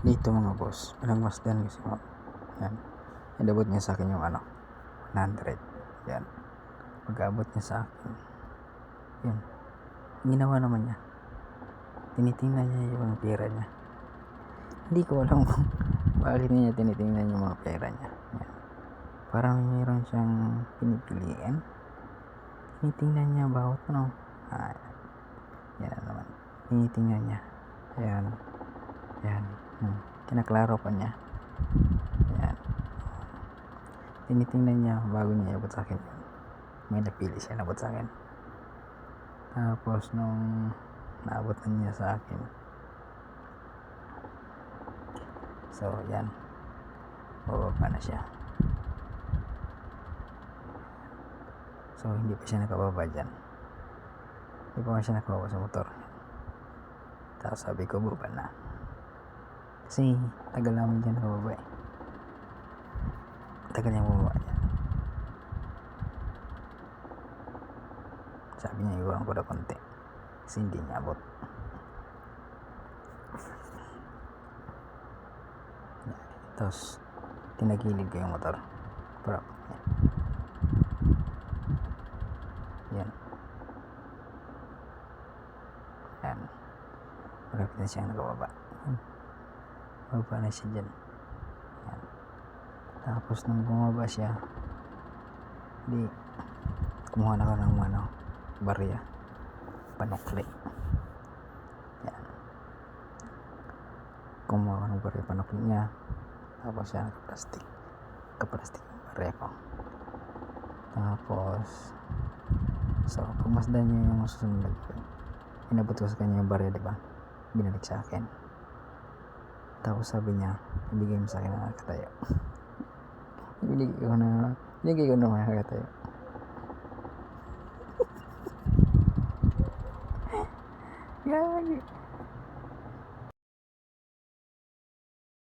Dito mga boss, pinagmasdan kasi ako. Yan. Inabot niya sa akin yung 100. Yan. Pag-abot niya sa akin, yan. Ang ginawa naman niya, tinitingnan niya yung pera niya. Hindi ko alam kung bakit niya tinitingnan yung mga pera niya. Yan. Parang mayroon siyang pinipiliin. Tinitingnan niya bawat yan naman. Tinitingnan niya. Ayan. Yan. Kinaklaro pa niya. Yan. Tinitingnan niya bago niya iabot sa akin. May napili siya nabot sa akin. Tapos nung naabot na niya sa akin, so yan, bababa na siya. So hindi pa siya nakababa dyan. Hindi pa siya nakababa sa motor. Tapos sabi ko baba na, kasi tagal namin dyan nakababa eh. Tagal niya bumaba dyan. Sabi niya iwan ko na konti kasi hindi niya abot. Tapos tinagilid ko yung motor para yan. Yan. Malapit na siyang nakababa. Bababa na siya dyan. Yan. Tapos nung bumaba siya, di kumuha na ka ng barya, panukli. Yan. Kumuha ka ng barya, panukli niya. Tapos siya kaplastik yung barya ko. Tapos so pagmasdan niya yung susunod, inabot ko sa kanya yung barya, diba? Binalik sa akin. Tapos sabi niya, ibigay mo sa akin na nakatayo. Binigay ko na makakatayo. Gagi.